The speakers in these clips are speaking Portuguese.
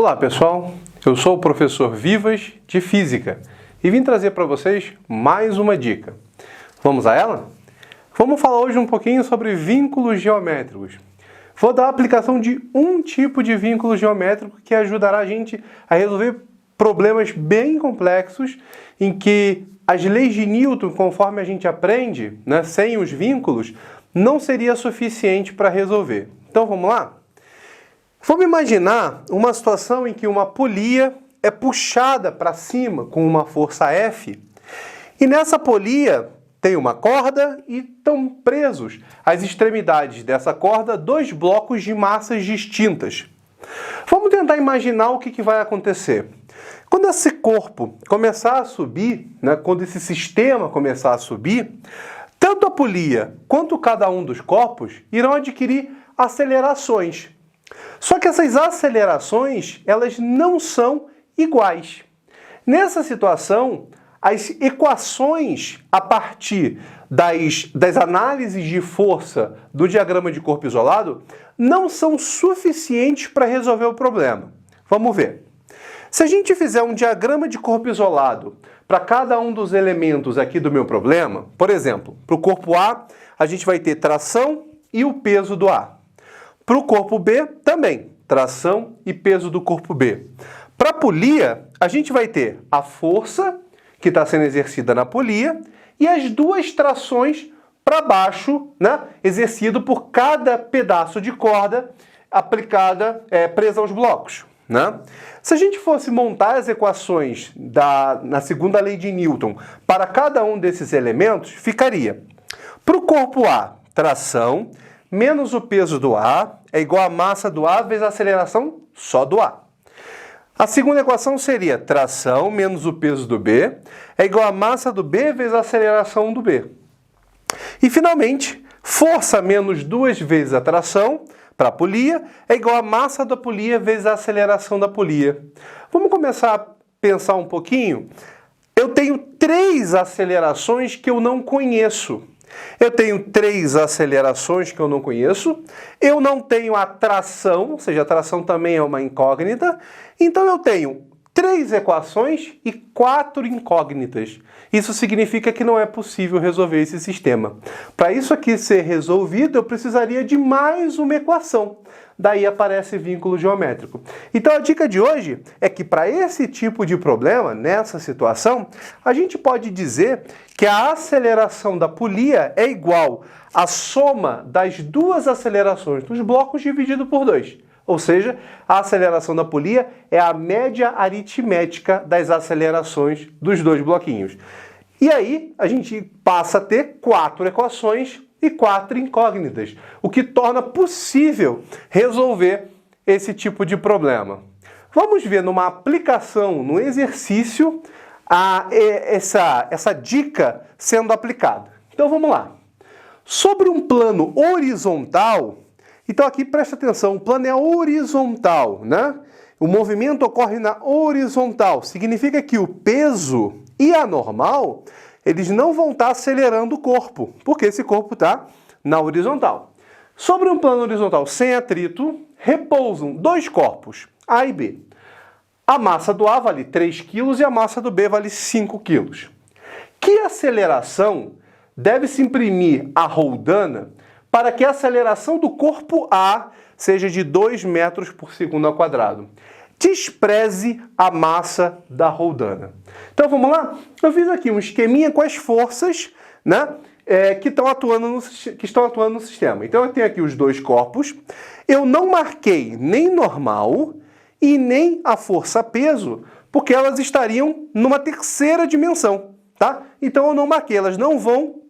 Olá pessoal, eu sou o professor Vivas de Física e vim trazer para vocês mais uma dica. Vamos a ela? Vamos falar hoje um pouquinho sobre vínculos geométricos. Vou dar a aplicação de um tipo de vínculo geométrico que ajudará a gente a resolver problemas bem complexos em que as leis de Newton, conforme a gente aprende, sem os vínculos, não seria suficiente para resolver. Então vamos lá? Vamos imaginar uma situação em que uma polia é puxada para cima com uma força F e nessa polia tem uma corda e estão presos às extremidades dessa corda dois blocos de massas distintas. Vamos tentar imaginar o que vai acontecer. Quando esse corpo começar a subir, quando esse sistema começar a subir, tanto a polia quanto cada um dos corpos irão adquirir acelerações. Só que essas acelerações, elas não são iguais. Nessa situação, as equações a partir das análises de força do diagrama de corpo isolado não são suficientes para resolver o problema. Vamos ver. Se a gente fizer um diagrama de corpo isolado para cada um dos elementos aqui do meu problema, por exemplo, para o corpo A, a gente vai ter tração e o peso do A. Para o corpo B, também, tração e peso do corpo B. Para a polia, a gente vai ter a força que está sendo exercida na polia e as duas trações para baixo, exercido por cada pedaço de corda aplicada, presa aos blocos. Se a gente fosse montar as equações na segunda lei de Newton para cada um desses elementos, ficaria: para o corpo A, tração menos o peso do A é igual a massa do A vezes a aceleração só do A. A segunda equação seria tração menos o peso do B é igual a massa do B vezes a aceleração do B. E, finalmente, força menos duas vezes a tração para a polia é igual a massa da polia vezes a aceleração da polia. Vamos começar a pensar um pouquinho? Eu tenho três acelerações que eu não conheço. Eu tenho três acelerações que eu não conheço, eu não tenho a tração, ou seja, a tração também é uma incógnita, então eu tenho três equações e quatro incógnitas. Isso significa que não é possível resolver esse sistema. Para isso aqui ser resolvido, eu precisaria de mais uma equação. Daí aparece vínculo geométrico. Então a dica de hoje é que para esse tipo de problema, nessa situação, a gente pode dizer que a aceleração da polia é igual à soma das duas acelerações dos blocos dividido por 2. Ou seja, a aceleração da polia é a média aritmética das acelerações dos dois bloquinhos. E aí a gente passa a ter quatro equações e quatro incógnitas, o que torna possível resolver esse tipo de problema. Vamos ver numa aplicação, no exercício, essa dica sendo aplicada. Então vamos lá. Sobre um plano horizontal, então aqui presta atenção, o plano é horizontal, O movimento ocorre na horizontal, significa que o peso e a normal eles não vão estar acelerando o corpo, porque esse corpo está na horizontal. Sobre um plano horizontal sem atrito, repousam dois corpos, A e B. A massa do A vale 3 kg e a massa do B vale 5 kg. Que aceleração deve se imprimir à roldana para que a aceleração do corpo A seja de 2 metros por segundo ao quadrado? Despreze a massa da roldana. Então vamos lá? Eu fiz aqui um esqueminha com as forças que estão atuando no sistema. Então eu tenho aqui os dois corpos. Eu não marquei nem normal e nem a força-peso, porque elas estariam numa terceira dimensão. Então eu não marquei, elas não vão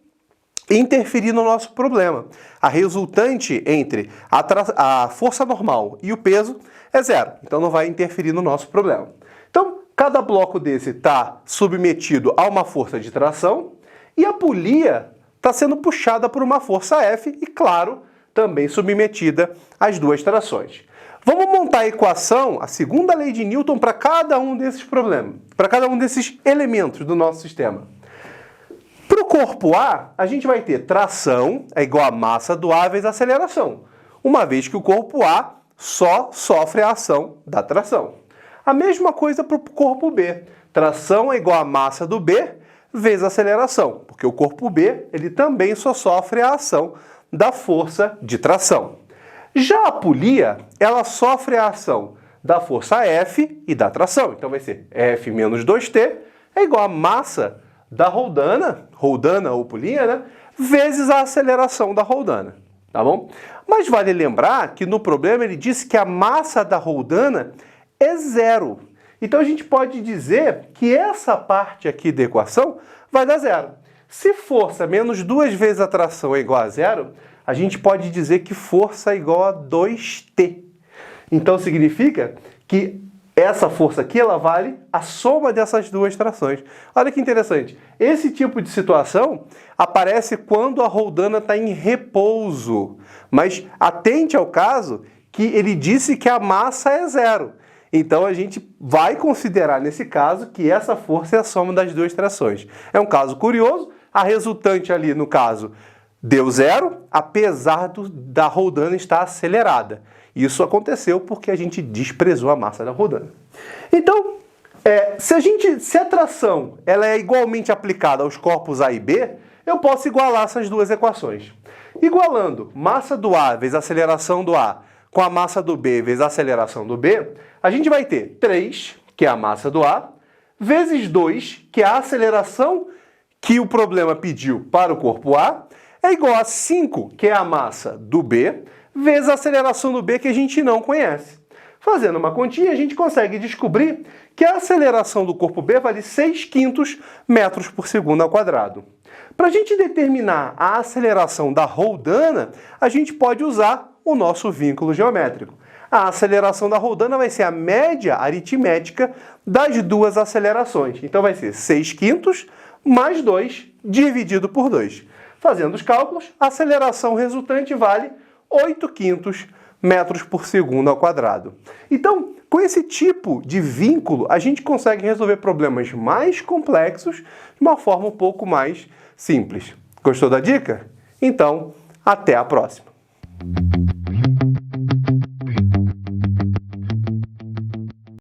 interferir no nosso problema. A resultante entre a força normal e o peso é zero, então não vai interferir no nosso problema. Então, cada bloco desse está submetido a uma força de tração e a polia está sendo puxada por uma força F e, claro, também submetida às duas trações. Vamos montar a equação, a segunda lei de Newton, para cada um desses problemas, para cada um desses elementos do nosso sistema. Para o corpo A, a gente vai ter tração é igual a massa do A vezes a aceleração, uma vez que o corpo A só sofre a ação da tração. A mesma coisa para o corpo B. Tração é igual a massa do B vezes a aceleração, porque o corpo B ele também só sofre a ação da força de tração. Já a polia, ela sofre a ação da força F e da tração. Então vai ser F menos 2T é igual a massa da roldana ou polia, né, vezes a aceleração da roldana, tá bom? Mas vale lembrar que no problema ele disse que a massa da roldana é zero. Então a gente pode dizer que essa parte aqui da equação vai dar zero. Se força menos 2 vezes a tração é igual a zero, a gente pode dizer que força é igual a 2T. Então significa que essa força aqui ela vale a soma dessas duas trações. Olha que interessante. Esse tipo de situação aparece quando a roldana está em repouso. Mas atente ao caso que ele disse que a massa é zero. Então a gente vai considerar nesse caso que essa força é a soma das duas trações. É um caso curioso. A resultante ali no caso deu zero, apesar da roldana estar acelerada. Isso aconteceu porque a gente desprezou a massa da roldana. Então, se a tração ela é igualmente aplicada aos corpos A e B, eu posso igualar essas duas equações. Igualando massa do A vezes a aceleração do A com a massa do B vezes a aceleração do B, a gente vai ter 3, que é a massa do A, vezes 2, que é a aceleração que o problema pediu para o corpo A, é igual a 5, que é a massa do B, vezes a aceleração do B que a gente não conhece. Fazendo uma continha, a gente consegue descobrir que a aceleração do corpo B vale 6/5 metros por segundo ao quadrado. Para a gente determinar a aceleração da roldana, a gente pode usar o nosso vínculo geométrico. A aceleração da roldana vai ser a média aritmética das duas acelerações. Então vai ser 6/5 mais 2 dividido por 2. Fazendo os cálculos, a aceleração resultante vale 8/5 metros por segundo ao quadrado. Então, com esse tipo de vínculo, a gente consegue resolver problemas mais complexos de uma forma um pouco mais simples. Gostou da dica? Então, até a próxima!